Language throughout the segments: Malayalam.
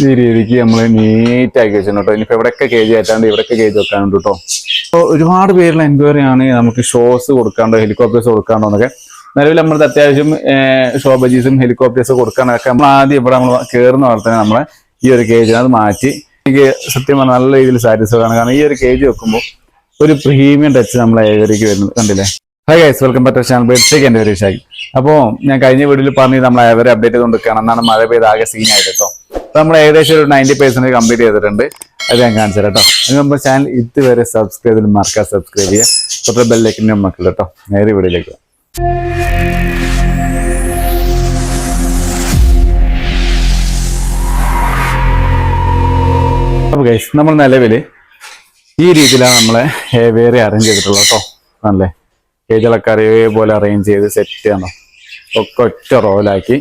ഈ രീതിക്ക് നമ്മൾ നീറ്റാക്കി വെച്ചിട്ടുണ്ട് കേട്ടോ. ഇനിയിപ്പോൾ എവിടെയൊക്കെ കേജ് കയറ്റാണ്ട് ഇവിടെയൊക്കെ കേജ് വെക്കാനുണ്ട് കേട്ടോ. അപ്പോൾ ഒരുപാട് പേരുള്ള എൻക്വയറി ആണ് നമുക്ക് ഷോസ് കൊടുക്കാണ്ടോ ഹെലികോപ്റ്റേഴ്സ് കൊടുക്കാണ്ടോ എന്നൊക്കെ. നിലവിൽ നമ്മളത് അത്യാവശ്യം ഷോ ബജീസും ഹെലികോപ്റ്റേഴ്സ് കൊടുക്കാനൊക്കെ നമ്മൾ ആദ്യം ഇവിടെ നമ്മൾ കയറുന്ന പോലെ തന്നെ നമ്മളെ ഈ ഒരു കേജിന് അത് മാറ്റി എനിക്ക് സത്യം പറഞ്ഞാൽ നല്ല രീതിയിൽ സാറ്റിസ്ഫൈഡ് ആണ്. കാരണം ഈ ഒരു കേജ് വെക്കുമ്പോൾ ഒരു പ്രീമിയം ടച്ച് നമ്മളെ ഏവരേക്ക് വരുന്നത് കണ്ടില്ലേ. Hi guys, welcome back to channel ബെഡ്ഷേക്ക് എൻ്റെ ഒരു വിഷയം. അപ്പോൾ ഞാൻ കഴിഞ്ഞ വീഡിയോയിൽ പറഞ്ഞ് നമ്മൾ ഏവരെ അപ്ഡേറ്റ് ചെയ്തുകൊണ്ടിരിക്കുകയാണ്. എന്നാണ് മഴ പെയ്ത് ആകെ സീനായിട്ട് കേട്ടോ. അപ്പോൾ നമ്മൾ ഏകദേശം ഒരു 90% കംപ്ലീറ്റ് ചെയ്തിട്ടുണ്ട്. അത് ഞാൻ കാണിച്ചു കേട്ടോ. അതിന് നമ്മുടെ ചാനൽ ഇതുവരെ സബ്സ്ക്രൈബ് ചെയ്ത് മറക്കാൻ സബ്സ്ക്രൈബ് ചെയ്യുക. തൊട്ട് ബെല്ലേക്കിൻ്റെ മക്കൾ കേട്ടോ. നേരെ വീഡിയോയിലേക്ക്. അപ്പോൾ ഗൈസ്, നമ്മൾ നിലവിൽ ഈ രീതിയിലാണ് നമ്മളെ വേറെ അറേഞ്ച് ചെയ്തിട്ടുള്ളത് കേട്ടോ. ആണല്ലേ, കേജുകളൊക്കെ അതേപോലെ അറേഞ്ച് ചെയ്ത് സെറ്റ് ചെയ്യണം. ഒക്കെ ഒറ്റ റോലാക്കി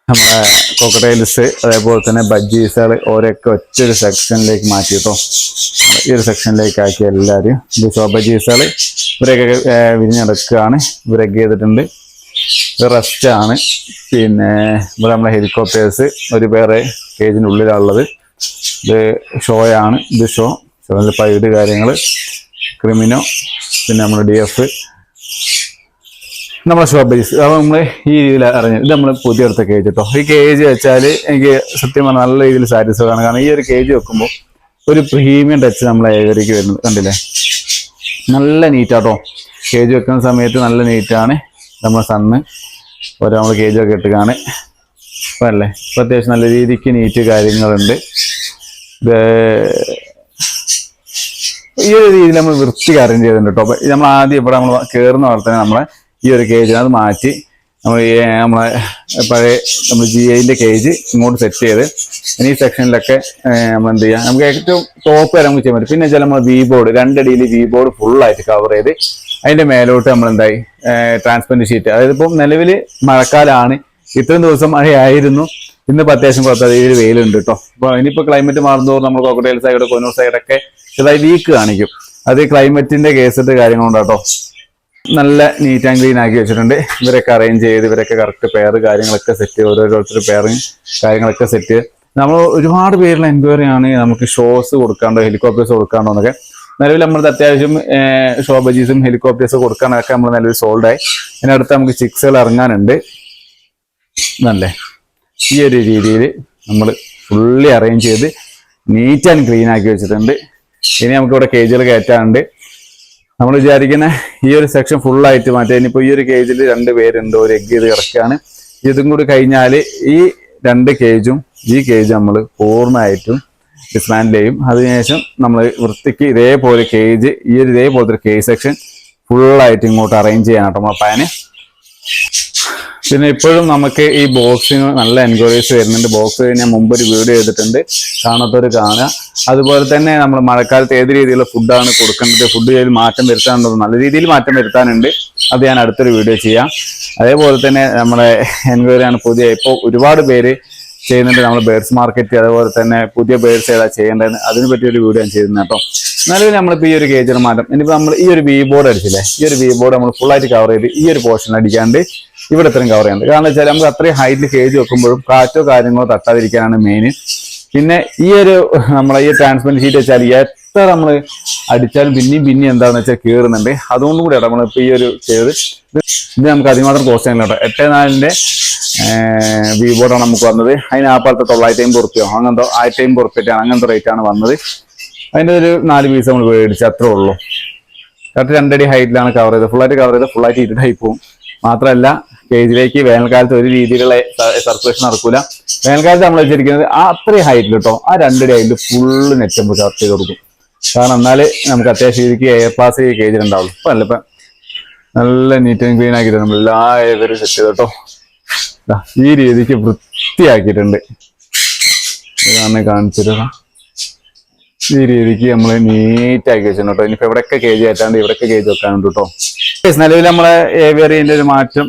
നമ്മളെ കോക്കട്ടൈൽസ് അതേപോലെ തന്നെ ബജ്ജീസുകൾ ഓരോക്കെ ഒറ്റൊരു സെക്ഷനിലേക്ക് മാറ്റി കേട്ടോ. ഈ ഒരു സെക്ഷനിലേക്ക് ആക്കി എല്ലാവരും ഇത് ഷോ ബജ്ജീസുകൾ ഇവരൊക്കെ വിരിഞ്ഞെടുക്കുകയാണ്. ഇവരൊക്കെ ചെയ്തിട്ടുണ്ട്. ഇത് റെസ്റ്റാണ്. പിന്നെ ഇവിടെ നമ്മളെ ഹെലികോപ്റ്റേഴ്സ് ഒരു പേരെ കേജിൻ്റെ ഉള്ളിലാണുള്ളത്. ഇത് ഷോയാണ്. ഇത് ഷോയിൽ പൈഡ് കാര്യങ്ങൾ, ക്രിമിനോ, പിന്നെ നമ്മുടെ DF, നമ്മുടെ ഷോ ബേസ്. അപ്പോൾ നമ്മൾ ഈ രീതിയിൽ അറിഞ്ഞത് ഇത് നമ്മൾ പുതിയ എടുത്ത കേജ് കേട്ടോ. ഈ കേജ് വെച്ചാൽ എനിക്ക് സത്യം പറഞ്ഞാൽ നല്ല രീതിയിൽ സാറ്റിസ്ഫൈഡ് ആണ്. കാരണം ഈ ഒരു കേജ് വെക്കുമ്പോൾ ഒരു പ്രീമിയം ടച്ച് നമ്മളെ ഏവരേക്ക് വരുന്നത് കണ്ടില്ലേ. നല്ല നീറ്റാട്ടോ. കേജ് വെക്കുന്ന സമയത്ത് നല്ല നീറ്റാണ്. നമ്മുടെ സണ്ണ് ഓരോ നമ്മൾ കേജൊക്കെ ഇട്ടുകയാണ് അപ്പം അല്ലേ. ഇപ്പം അത്യാവശ്യം നല്ല രീതിക്ക് നീറ്റ് കാര്യങ്ങളുണ്ട്. ഈ ഒരു രീതിയിൽ നമ്മൾ വൃത്തി അറേഞ്ച് ചെയ്തിട്ടുണ്ട് കേട്ടോ. അപ്പം നമ്മൾ ആദ്യം ഇവിടെ നമ്മൾ കയറുന്ന പോലെ തന്നെ നമ്മളെ ഈ ഒരു കേജിന് അത് മാറ്റി നമ്മളെ പഴയ നമ്മൾ GIൻ്റെ കേജ് ഇങ്ങോട്ട് സെറ്റ് ചെയ്ത് ഇനി ഈ സെക്ഷനിലൊക്കെ നമ്മൾ എന്ത് ചെയ്യാം, നമുക്ക് ഏറ്റവും ടോപ്പ് വരെ നമുക്ക് ചെയ്യാൻ പറ്റും. പിന്നെ വെച്ചാൽ നമ്മൾ V-ബോർഡ് 2 അടിയിൽ V-ബോർഡ് ഫുള്ളായിട്ട് കവർ ചെയ്ത് അതിൻ്റെ മേലോട്ട് നമ്മൾ എന്തായി ട്രാൻസ്പെറൻറ്റ് ഷീറ്റ്. അതായത് ഇപ്പം നിലവിൽ മഴക്കാലമാണ്. ഇത്രയും ദിവസം മഴയായിരുന്നു. ഇന്നിപ്പോൾ അത്യാവശ്യം പുറത്ത് വെയിലുണ്ട് കേട്ടോ. അപ്പോൾ ഇനിയിപ്പോൾ ക്ലൈമറ്റ് മാറുന്നതോറും നമ്മൾ കോക്കട്ടൈൽ സൈഡ് കൊന്നൂർ സൈഡൊക്കെ ചെറുതായി വീക്ക് കാണിക്കും. അത് ക്ലൈമറ്റിൻ്റെ കേസിട്ട് കാര്യങ്ങളുണ്ടാട്ടോ. നല്ല നീറ്റ് ആൻഡ് ക്ലീൻ ആക്കി വെച്ചിട്ടുണ്ട്. ഇവരൊക്കെ അറേഞ്ച് ചെയ്ത് ഇവരൊക്കെ കറക്റ്റ് പെയർ കാര്യങ്ങളൊക്കെ സെറ്റ് ചെയ്ത് ഓരോരുത്തർ പെയറും കാര്യങ്ങളൊക്കെ സെറ്റ് ചെയ്ത് നമ്മൾ ഒരുപാട് പേരുള്ള എൻക്വയറി ആണ് നമുക്ക് ഷോസ് കൊടുക്കാണ്ടോ ഹെലികോപ്റ്റേഴ്സ് കൊടുക്കാണ്ടോ എന്നൊക്കെ. നിലവിൽ നമ്മളത് അത്യാവശ്യം ഷോ ബജീസും ഹെലികോപ്റ്റേഴ്സ് കൊടുക്കാനൊക്കെ നമ്മൾ നിലവിൽ സോൾഡായി. ഇതിനടുത്ത് നമുക്ക് ചിക്സുകൾ ഇറങ്ങാനുണ്ട്. നല്ലേ ഈ ഒരു രീതിയിൽ നമ്മൾ ഫുള്ളി അറേഞ്ച് ചെയ്ത് നീറ്റ് ആൻഡ് ക്ലീൻ ആക്കി വെച്ചിട്ടുണ്ട്. ഇനി നമുക്കിവിടെ കേജുകൾ കയറ്റാനുണ്ട്. നമ്മൾ വിചാരിക്കുന്ന ഈ ഒരു സെക്ഷൻ ഫുള്ളായിട്ട് മാറ്റാം. ഇനിയിപ്പോൾ ഈ ഒരു കേജിൽ 2 പേരുണ്ട്. ഒരു എഗ് ചെയ്ത് കിടക്കുകയാണ്. ഇതും കൂടി കഴിഞ്ഞാൽ ഈ 2 കേജും ഈ കേജ് നമ്മൾ പൂർണ്ണമായിട്ടും ഡിസ്മാൻഡിൽ ചെയ്യും. അതിനുശേഷം നമ്മൾ വൃത്തിക്ക് ഇതേപോലെ കേജ് ഈ ഒരു ഇതേപോലത്തെ ഒരു കേജ് സെക്ഷൻ ഫുള്ളായിട്ട് ഇങ്ങോട്ട് അറേഞ്ച് ചെയ്യാനാട്ടോ നമ്മളെ പ്ലാന്. പിന്നെ ഇപ്പോഴും നമുക്ക് ഈ ബോക്സിന് നല്ല എൻക്വയറീസ് വരുന്നുണ്ട്. ബോക്സ് ഞാൻ മുമ്പ് ഒരു വീഡിയോ ചെയ്തിട്ടുണ്ട്, കാണാത്തവർ കാണുക. അതുപോലെ തന്നെ നമ്മൾ മഴക്കാലത്ത് ഏത് രീതിയിലുള്ള ഫുഡാണ് കൊടുക്കേണ്ടത്, ഫുഡ് ചെയ്ത് മാറ്റം വരുത്താനുള്ളത്, നല്ല രീതിയിൽ മാറ്റം വരുത്താനുണ്ട്. അത് ഞാൻ അടുത്തൊരു വീഡിയോ ചെയ്യാം. അതേപോലെ തന്നെ നമ്മുടെ എൻക്വയറിയാണ് പുതിയ ഇപ്പോൾ ഒരുപാട് പേര് ചെയ്യുന്നുണ്ട്. നമ്മൾ ബേഡ്സ് മാർക്കറ്റ് അതേപോലെ തന്നെ പുതിയ ബേഡ്സ് ഏതാ ചെയ്യേണ്ടതെന്ന് അതിനെ പറ്റിയൊരു വീഡിയോ ഞാൻ ചെയ്തിരുന്നു കേട്ടോ. എന്നാലും നമ്മളിപ്പോൾ ഈ ഒരു കേജിന് മാറ്റം. ഇനിയിപ്പോൾ നമ്മൾ ഈ ഒരു V-ബോർഡ് അടിച്ചില്ലേ, ഈ ഒരു V-ബോർഡ് നമ്മൾ ഫുള്ളായിട്ട് കവർ ചെയ്ത് ഈ ഒരു പോർഷൻ അടിക്കാണ്ട് ഇവിടെ ഇത്രയും കവർ ചെയ്യാണ്ട്. കാരണം വെച്ചാൽ നമുക്ക് അത്രയും ഹൈറ്റിൽ കേജ് വെക്കുമ്പോഴും കാറ്റോ കാര്യങ്ങളോ തട്ടാതിരിക്കാനാണ് മെയിൻ. പിന്നെ ഈ ഒരു നമ്മളെ ഈ ട്രാൻസ്പെറൻറ്റ് ഷീറ്റ് വെച്ചാൽ എത്ര നമ്മൾ അടിച്ചാലും പിന്നെയും എന്താണെന്ന് വെച്ചാൽ കയറുന്നുണ്ട്. അതുകൊണ്ടും കൂടിയാണ് നമ്മളിപ്പോൾ ഈ ഒരു ചെയ്ത് ഇത് നമുക്ക് അതിമാത്രം കോസ്റ്റ് ആണല്ലോ കേട്ടോ. 8.4-ന്റെ V-ബോർഡാണ് നമുക്ക് വന്നത്. അതിന് ആ പാലത്തെ 950 റുപ്യോ അങ്ങനത്തെ 1050 റുപ്യാണ് അങ്ങനത്തെ റേറ്റാണ് വന്നത്. അതിൻ്റെ ഒരു 4 പീസ് നമ്മൾ മേടിച്ച് അത്രേ ഉള്ളൂ. കറക്റ്റ് 2 അടി ഹൈറ്റിലാണ് കവർ ചെയ്തത്. ഫുള്ളായിട്ട് കവർ ചെയ്ത് ഫുള്ളായിട്ട് ഇരുട്ടായി പോകും. മാത്രമല്ല കേജിലേക്ക് വേനൽക്കാലത്ത് ഒരു രീതിയിലുള്ള സർക്കുലേഷൻ നടക്കൂല. വേനൽക്കാലത്ത് നമ്മൾ വെച്ചിരിക്കുന്നത് അത്രയും ഹൈറ്റിൽ കേട്ടോ. ആ 2 അടി ഹൈറ്റിൽ ഫുള്ള് നെറ്റ് ചാർട്ട് ചെയ്ത് കൊടുക്കും. കാരണം എന്നാലേ നമുക്ക് അത്യാവശ്യം രീതിക്ക് എയർ പാസ് കേജിലുണ്ടാവുള്ളൂ. ഇപ്പം അല്ല, ഇപ്പം നല്ല നീറ്റ് ആൻഡ് ക്ലീൻ ആക്കിയിട്ട് നമ്മൾ എല്ലാ ഏവരും സെറ്റ് ചെയ്ത് കേട്ടോ. ഈ രീതിക്ക് വൃത്തിയാക്കിയിട്ടുണ്ട്. ഇതാണ് കാണിച്ചിട്ട് ഈ രീതിക്ക് നമ്മൾ നീറ്റാക്കി വെച്ചിട്ടുണ്ട് കേട്ടോ. ഇനിയിപ്പോൾ എവിടെയൊക്കെ കേജ് കയറ്റാണ്ട് ഇവിടെയൊക്കെ കേജ് വെക്കാനുണ്ട് കേട്ടോ. നിലവിൽ നമ്മളെ ഏവിയറിന്റെ ഒരു മാറ്റം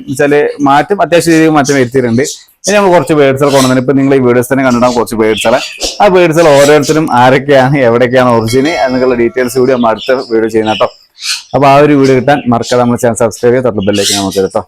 മാറ്റം അത്യാവശ്യം രീതിയിൽ മാറ്റം വരുത്തിയിട്ടുണ്ട്. ഇനി നമ്മൾ കുറച്ച് ബേഡ്സുകൾ കൊണ്ടുവന്നു. ഇപ്പം നിങ്ങൾ ഈ വീഡിയോസ് തന്നെ കണ്ടിടാം കുറച്ച് ബേഡ്സുകളെ. ആ ബേഡ്സുകൾ ഓരോരുത്തരും ആരൊക്കെയാണ് എവിടെയൊക്കെയാണ് ഒറിജിന് എന്നുള്ള ഡീറ്റെയിൽസ് കൂടി നമ്മൾ അടുത്ത വീഡിയോ ചെയ്യുന്ന കേട്ടോ. അപ്പോൾ ആ ഒരു വീഡിയോ കിട്ടാൻ മറക്കാതെ നമ്മൾ ചാനൽ സബ്സ്ക്രൈബ് ചെയ്ത് തൊട്ട് ബെല്ലേക്ക് നമുക്ക് കേട്ടോ.